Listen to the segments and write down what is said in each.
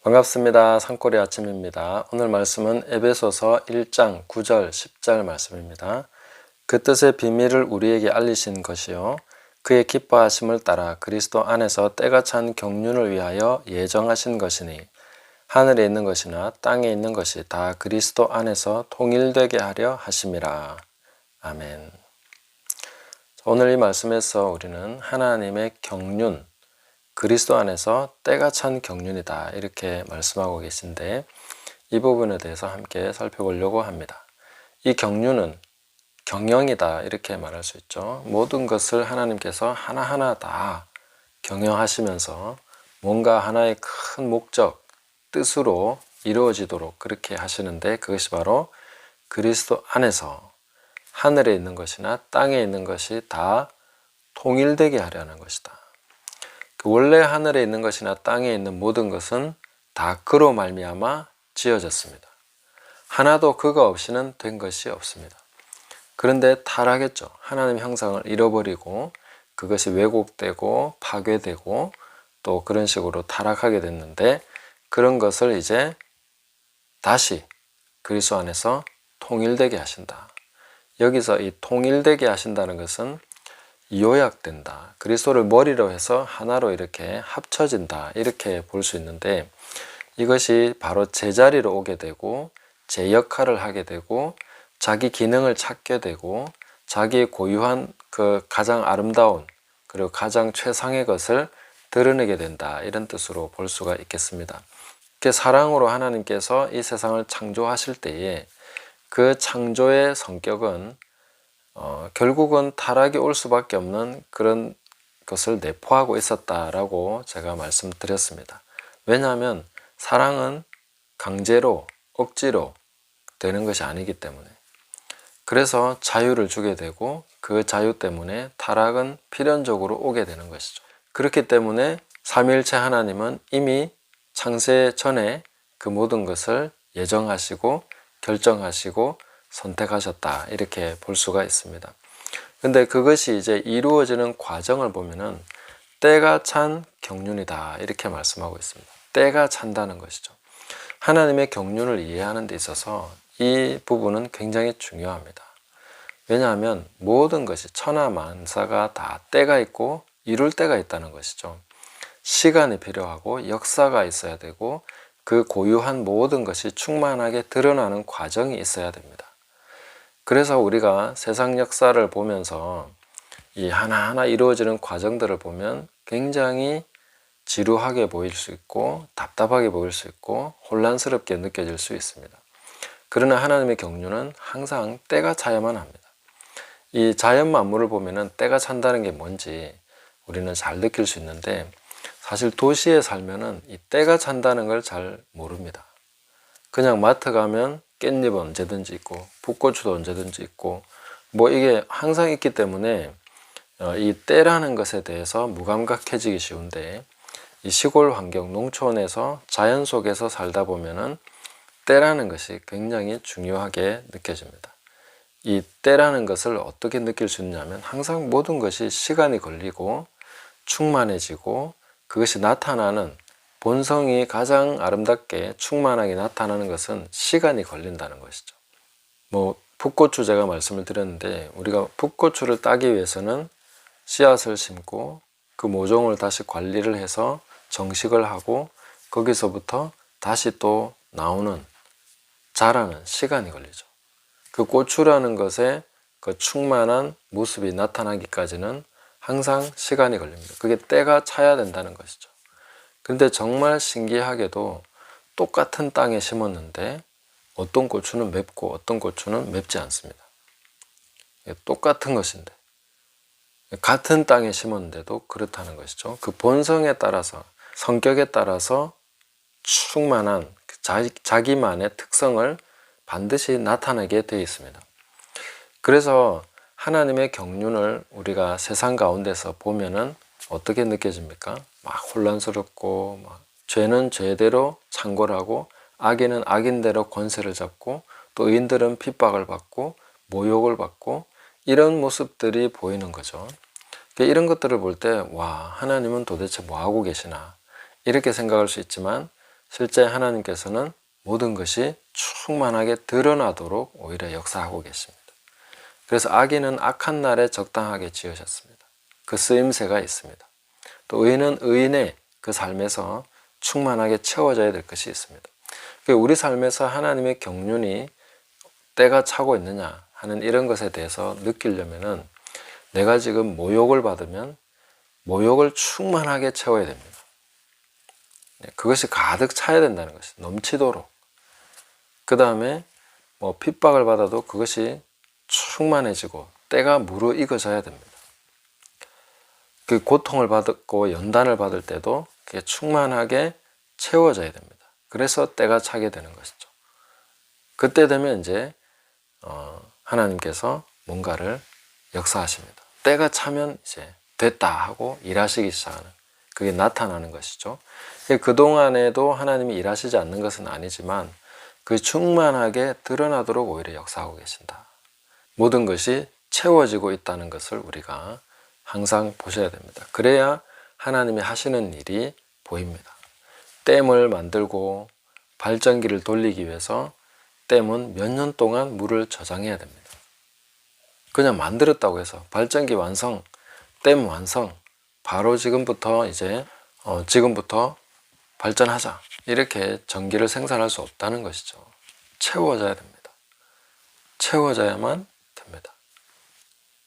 반갑습니다. 산골의 아침입니다. 오늘 말씀은 에베소서 1장 9절 10절 말씀입니다. 그 뜻의 비밀을 우리에게 알리신 것이요 그의 기뻐하심을 따라 그리스도 안에서 때가 찬 경륜을 위하여 예정하신 것이니 하늘에 있는 것이나 땅에 있는 것이 다 그리스도 안에서 통일되게 하려 하심이라. 아멘. 오늘 이 말씀에서 우리는 하나님의 경륜, 그리스도 안에서 때가 찬 경륜이다 이렇게 말씀하고 계신데, 이 부분에 대해서 함께 살펴보려고 합니다. 이 경륜은 경영이다 이렇게 말할 수 있죠. 모든 것을 하나님께서 하나하나 다 경영하시면서 뭔가 하나의 큰 목적, 뜻으로 이루어지도록 그렇게 하시는데, 그것이 바로 그리스도 안에서 하늘에 있는 것이나 땅에 있는 것이 다 통일되게 하려는 것이다. 원래 하늘에 있는 것이나 땅에 있는 모든 것은 다 그로 말미암아 지어졌습니다. 하나도 그가 없이는 된 것이 없습니다. 그런데 타락했죠. 하나님 형상을 잃어버리고 그것이 왜곡되고 파괴되고 또 그런 식으로 타락하게 됐는데, 그런 것을 이제 다시 그리스도 안에서 통일되게 하신다. 여기서 이 통일되게 하신다는 것은 요약된다. 그리스도를 머리로 해서 하나로 이렇게 합쳐진다. 이렇게 볼 수 있는데, 이것이 바로 제자리로 오게 되고 제 역할을 하게 되고 자기 기능을 찾게 되고 자기의 고유한 그 가장 아름다운 그리고 가장 최상의 것을 드러내게 된다. 이런 뜻으로 볼 수가 있겠습니다. 사랑으로 하나님께서 이 세상을 창조하실 때에 그 창조의 성격은 결국은 타락이 올 수밖에 없는 그런 것을 내포하고 있었다라고 제가 말씀드렸습니다. 왜냐하면 사랑은 강제로 억지로 되는 것이 아니기 때문에, 그래서 자유를 주게 되고 그 자유 때문에 타락은 필연적으로 오게 되는 것이죠. 그렇기 때문에 삼위일체 하나님은 이미 창세 전에 그 모든 것을 예정하시고 결정하시고 선택하셨다 이렇게 볼 수가 있습니다. 근데 그것이 이제 이루어지는 과정을 보면은 때가 찬 경륜이다 이렇게 말씀하고 있습니다. 때가 찬다는 것이죠. 하나님의 경륜을 이해하는 데 있어서 이 부분은 굉장히 중요합니다. 왜냐하면 모든 것이 천하만사가 다 때가 있고 이룰 때가 있다는 것이죠. 시간이 필요하고 역사가 있어야 되고 그 고유한 모든 것이 충만하게 드러나는 과정이 있어야 됩니다. 그래서 우리가 세상 역사를 보면서 이 하나하나 이루어지는 과정들을 보면 굉장히 지루하게 보일 수 있고 답답하게 보일 수 있고 혼란스럽게 느껴질 수 있습니다. 그러나 하나님의 경륜은 항상 때가 차야만 합니다. 이 자연 만물을 보면은 때가 찬다는 게 뭔지 우리는 잘 느낄 수 있는데, 사실 도시에 살면은 이 때가 찬다는 걸 잘 모릅니다. 그냥 마트 가면 깻잎은 언제든지 있고 풋고추도 언제든지 있고 뭐 이게 항상 있기 때문에 이 때라는 것에 대해서 무감각해지기 쉬운데, 이 시골 환경 농촌에서 자연 속에서 살다 보면은 때라는 것이 굉장히 중요하게 느껴집니다. 이 때라는 것을 어떻게 느낄 수 있냐면, 항상 모든 것이 시간이 걸리고 충만해지고 그것이 나타나는 본성이 가장 아름답게 충만하게 나타나는 것은 시간이 걸린다는 것이죠. 풋고추 제가 말씀을 드렸는데, 우리가 풋고추를 따기 위해서는 씨앗을 심고 그 모종을 다시 관리를 해서 정식을 하고 거기서부터 다시 또 나오는 자라는 시간이 걸리죠. 그 고추라는 것에 그 충만한 모습이 나타나기까지는 항상 시간이 걸립니다. 그게 때가 차야 된다는 것이죠. 근데 정말 신기하게도 똑같은 땅에 심었는데 어떤 고추는 맵고 어떤 고추는 맵지 않습니다. 똑같은 것인데 같은 땅에 심었는데도 그렇다는 것이죠. 그 본성에 따라서, 성격에 따라서 충만한 자기만의 특성을 반드시 나타내게 되어 있습니다. 그래서 하나님의 경륜을 우리가 세상 가운데서 보면은 어떻게 느껴집니까? 막 혼란스럽고, 죄는 죄대로 창궐 하고 악인은 악인대로 권세를 잡고 또 의인들은 핍박을 받고 모욕을 받고 이런 모습들이 보이는 거죠. 이런 것들을 볼 때 와, 하나님은 도대체 뭐 하고 계시나 이렇게 생각할 수 있지만, 실제 하나님께서는 모든 것이 충만하게 드러나도록 오히려 역사하고 계십니다. 그래서 악인은 악한 날에 적당하게 지으셨습니다. 그 쓰임새가 있습니다. 또 의인은 의인의 그 삶에서 충만하게 채워져야 될 것이 있습니다. 우리 삶에서 하나님의 경륜이 때가 차고 있느냐 하는 이런 것에 대해서 느끼려면은 내가 지금 모욕을 받으면 모욕을 충만하게 채워야 됩니다. 그것이 가득 차야 된다는 것이 넘치도록. 그 다음에 핍박을 받아도 그것이 충만해지고 때가 무르익어져야 됩니다. 그 고통을 받고 연단을 받을 때도 그게 충만하게 채워져야 됩니다. 그래서 때가 차게 되는 것이죠. 그때 되면 이제 하나님께서 뭔가를 역사하십니다. 때가 차면 이제 됐다 하고 일하시기 시작하는, 그게 나타나는 것이죠. 그동안에도 하나님이 일하시지 않는 것은 아니지만 그 충만하게 드러나도록 오히려 역사하고 계신다. 모든 것이 채워지고 있다는 것을 우리가 항상 보셔야 됩니다. 그래야 하나님이 하시는 일이 보입니다. 댐을 만들고 발전기를 돌리기 위해서 댐은 몇 년 동안 물을 저장해야 됩니다. 그냥 만들었다고 해서 발전기 완성, 댐 완성, 바로 지금부터 지금부터 발전하자, 이렇게 전기를 생산할 수 없다는 것이죠. 채워져야 됩니다. 채워져야만 됩니다.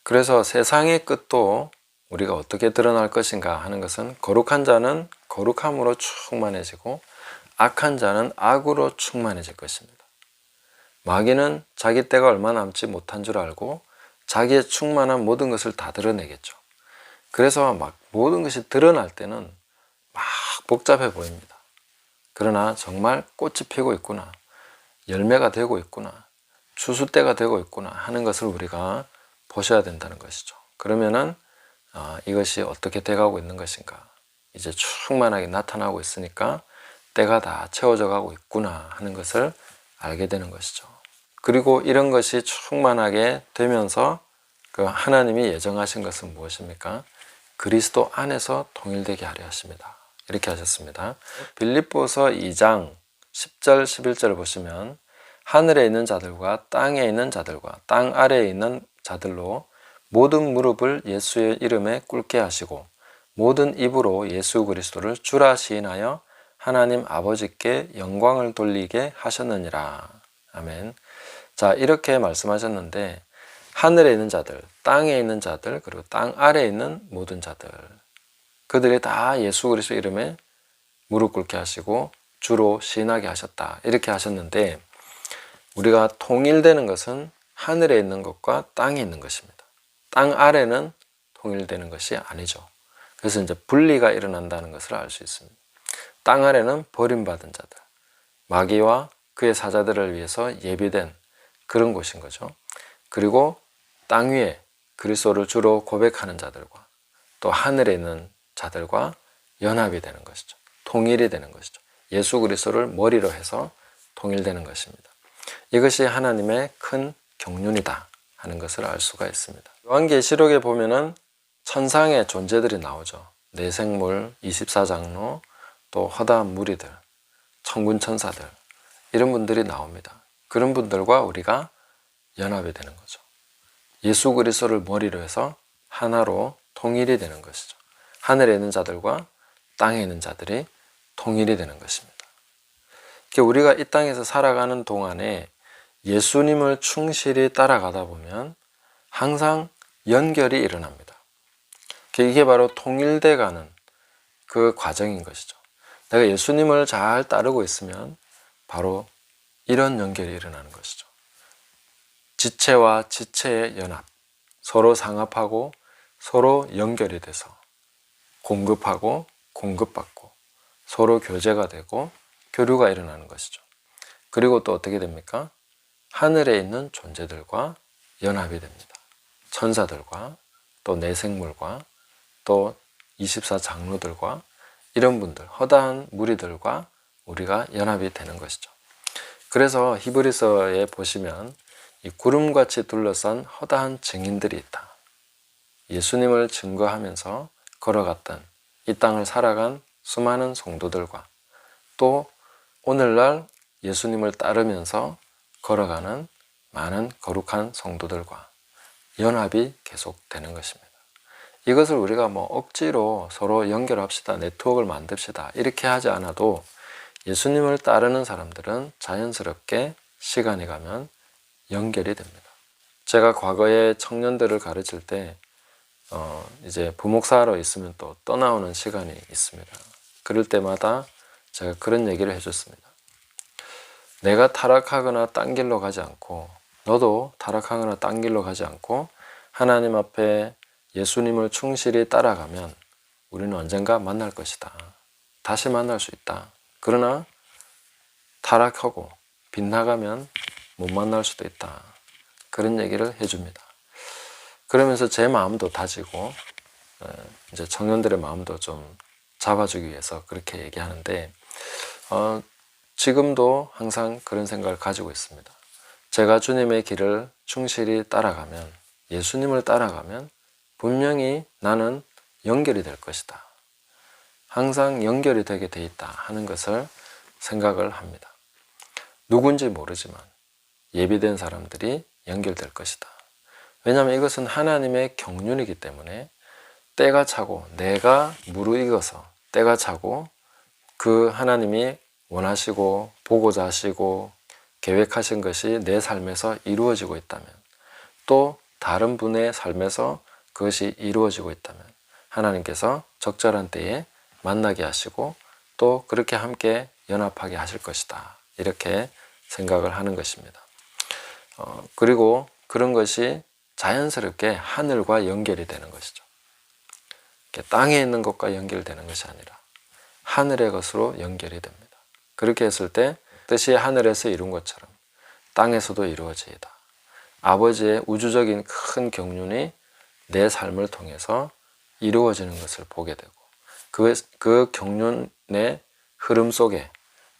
그래서 세상의 끝도 우리가 어떻게 드러날 것인가 하는 것은 거룩한 자는 거룩함으로 충만해지고 악한 자는 악으로 충만해질 것입니다. 마귀는 자기 때가 얼마 남지 못한 줄 알고 자기의 충만한 모든 것을 다 드러내겠죠. 그래서 막 모든 것이 드러날 때는 막 복잡해 보입니다. 그러나 정말 꽃이 피고 있구나, 열매가 되고 있구나, 추수 때가 되고 있구나 하는 것을 우리가 보셔야 된다는 것이죠. 그러면은 이것이 어떻게 돼가고 있는 것인가, 이제 충만하게 나타나고 있으니까 때가 다 채워져 가고 있구나 하는 것을 알게 되는 것이죠. 그리고 이런 것이 충만하게 되면서 그 하나님이 예정하신 것은 무엇입니까? 그리스도 안에서 통일되게 하려 하십니다. 이렇게 하셨습니다. 빌립보서 2장 10절 11절을 보시면 하늘에 있는 자들과 땅에 있는 자들과 땅 아래에 있는 자들로 모든 무릎을 예수의 이름에 꿇게 하시고 모든 입으로 예수 그리스도를 주라 시인하여 하나님 아버지께 영광을 돌리게 하셨느니라. 아멘. 자, 이렇게 말씀하셨는데 하늘에 있는 자들, 땅에 있는 자들, 그리고 땅 아래에 있는 모든 자들, 그들이 다 예수 그리스도 이름에 무릎 꿇게 하시고 주로 시인하게 하셨다. 이렇게 하셨는데 우리가 통일되는 것은 하늘에 있는 것과 땅에 있는 것입니다. 땅 아래는 통일되는 것이 아니죠. 그래서 이제 분리가 일어난다는 것을 알 수 있습니다. 땅 아래는 버림받은 자들, 마귀와 그의 사자들을 위해서 예비된 그런 곳인 거죠. 그리고 땅 위에 그리스도를 주로 고백하는 자들과 또 하늘에 있는 자들과 연합이 되는 것이죠. 통일이 되는 것이죠. 예수 그리스도를 머리로 해서 통일되는 것입니다. 이것이 하나님의 큰 경륜이다 하는 것을 알 수가 있습니다. 요한계시록에 보면은 천상의 존재들이 나오죠. 내생물, 24장로, 또 허다한 무리들, 천군 천사들, 이런 분들이 나옵니다. 그런 분들과 우리가 연합이 되는 거죠. 예수 그리스도를 머리로 해서 하나로 통일이 되는 것이죠. 하늘에 있는 자들과 땅에 있는 자들이 통일이 되는 것입니다. 우리가 이 땅에서 살아가는 동안에 예수님을 충실히 따라가다 보면 항상 연결이 일어납니다. 이게 바로 통일돼 가는 그 과정인 것이죠. 내가 예수님을 잘 따르고 있으면 바로 이런 연결이 일어나는 것이죠. 지체와 지체의 연합, 서로 상합하고 서로 연결이 돼서 공급하고 공급받고 서로 교제가 되고 교류가 일어나는 것이죠. 그리고 또 어떻게 됩니까? 하늘에 있는 존재들과 연합이 됩니다. 천사들과 또 내생물과 또 24장로들과 이런 분들, 허다한 무리들과 우리가 연합이 되는 것이죠. 그래서 히브리서에 보시면 이 구름같이 둘러싼 허다한 증인들이 있다. 예수님을 증거하면서 걸어갔던 이 땅을 살아간 수많은 성도들과 또 오늘날 예수님을 따르면서 걸어가는 많은 거룩한 성도들과 연합이 계속되는 것입니다. 이것을 우리가 억지로 서로 연결합시다, 네트워크를 만듭시다 이렇게 하지 않아도 예수님을 따르는 사람들은 자연스럽게 시간이 가면 연결이 됩니다. 제가 과거에 청년들을 가르칠 때 이제 부목사로 있으면 또 떠나오는 시간이 있습니다. 그럴 때마다 제가 그런 얘기를 해줬습니다. 내가 타락하거나 딴 길로 가지 않고 너도 타락하거나 딴 길로 가지 않고 하나님 앞에 예수님을 충실히 따라가면 우리는 언젠가 만날 것이다. 다시 만날 수 있다. 그러나 타락하고 빗나가면 못 만날 수도 있다. 그런 얘기를 해줍니다. 그러면서 제 마음도 다지고 이제 청년들의 마음도 좀 잡아주기 위해서 그렇게 얘기하는데 지금도 항상 그런 생각을 가지고 있습니다. 제가 주님의 길을 충실히 따라가면, 예수님을 따라가면 분명히 나는 연결이 될 것이다. 항상 연결이 되게 돼 있다 하는 것을 생각을 합니다. 누군지 모르지만 예비된 사람들이 연결될 것이다. 왜냐하면 이것은 하나님의 경륜이기 때문에 때가 차고 내가 무르익어서 때가 차고 그 하나님이 원하시고 보고자 하시고 계획하신 것이 내 삶에서 이루어지고 있다면, 또 다른 분의 삶에서 그것이 이루어지고 있다면 하나님께서 적절한 때에 만나게 하시고 또 그렇게 함께 연합하게 하실 것이다. 이렇게 생각을 하는 것입니다. 그리고 그런 것이 자연스럽게 하늘과 연결이 되는 것이죠. 땅에 있는 것과 연결되는 것이 아니라 하늘의 것으로 연결이 됩니다. 그렇게 했을 때 뜻이 하늘에서 이룬 것처럼 땅에서도 이루어지이다. 아버지의 우주적인 큰 경륜이 내 삶을 통해서 이루어지는 것을 보게 되고 그 경륜의 흐름 속에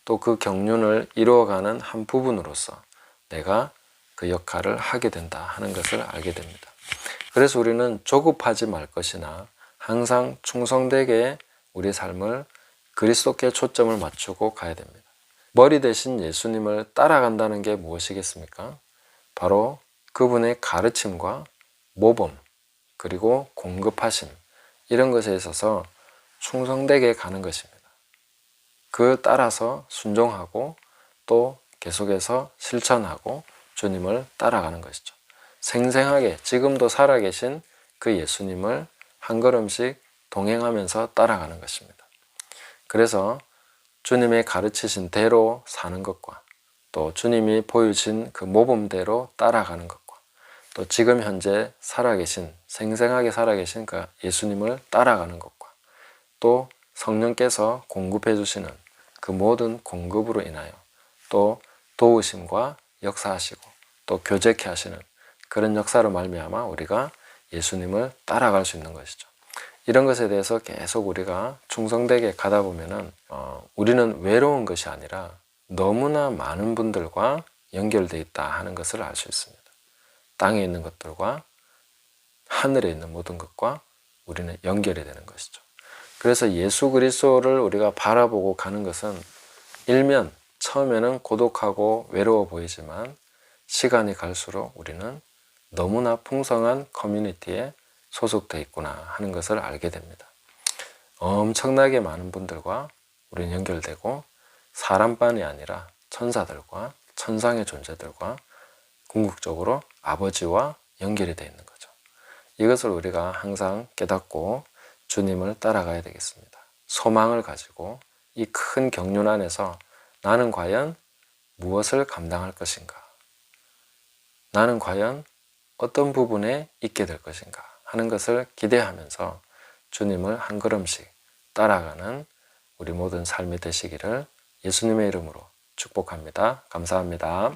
또 그 경륜을 이루어가는 한 부분으로서 내가 그 역할을 하게 된다 하는 것을 알게 됩니다. 그래서 우리는 조급하지 말 것이나 항상 충성되게 우리 삶을 그리스도께 초점을 맞추고 가야 됩니다. 머리 대신 예수님을 따라간다는 게 무엇이겠습니까? 바로 그분의 가르침과 모범 그리고 공급하심 이런 것에 있어서 충성되게 가는 것입니다. 그 따라서 순종하고 또 계속해서 실천하고 주님을 따라가는 것이죠. 생생하게 지금도 살아계신 그 예수님을 한 걸음씩 동행하면서 따라가는 것입니다. 그래서 주님의 가르치신 대로 사는 것과 또 주님이 보여주신 그 모범대로 따라가는 것과 또 지금 현재 살아계신 생생하게 살아계신 그 예수님을 따라가는 것과 또 성령께서 공급해 주시는 그 모든 공급으로 인하여 또 도우심과 역사하시고 또 교제케 하시는 그런 역사로 말미암아 우리가 예수님을 따라갈 수 있는 것이죠. 이런 것에 대해서 계속 우리가 충성되게 가다 보면은 우리는 외로운 것이 아니라 너무나 많은 분들과 연결되어 있다 하는 것을 알 수 있습니다. 땅에 있는 것들과 하늘에 있는 모든 것과 우리는 연결이 되는 것이죠. 그래서 예수 그리스도를 우리가 바라보고 가는 것은 일면 처음에는 고독하고 외로워 보이지만 시간이 갈수록 우리는 너무나 풍성한 커뮤니티에 소속되어 있구나 하는 것을 알게 됩니다. 엄청나게 많은 분들과 우리는 연결되고 사람만이 아니라 천사들과 천상의 존재들과 궁극적으로 아버지와 연결이 되어 있는 거죠. 이것을 우리가 항상 깨닫고 주님을 따라가야 되겠습니다. 소망을 가지고 이 큰 경륜 안에서 나는 과연 무엇을 감당할 것인가? 나는 과연 어떤 부분에 있게 될 것인가 하는 것을 기대하면서 주님을 한 걸음씩 따라가는 우리 모든 삶이 되시기를 예수님의 이름으로 축복합니다. 감사합니다.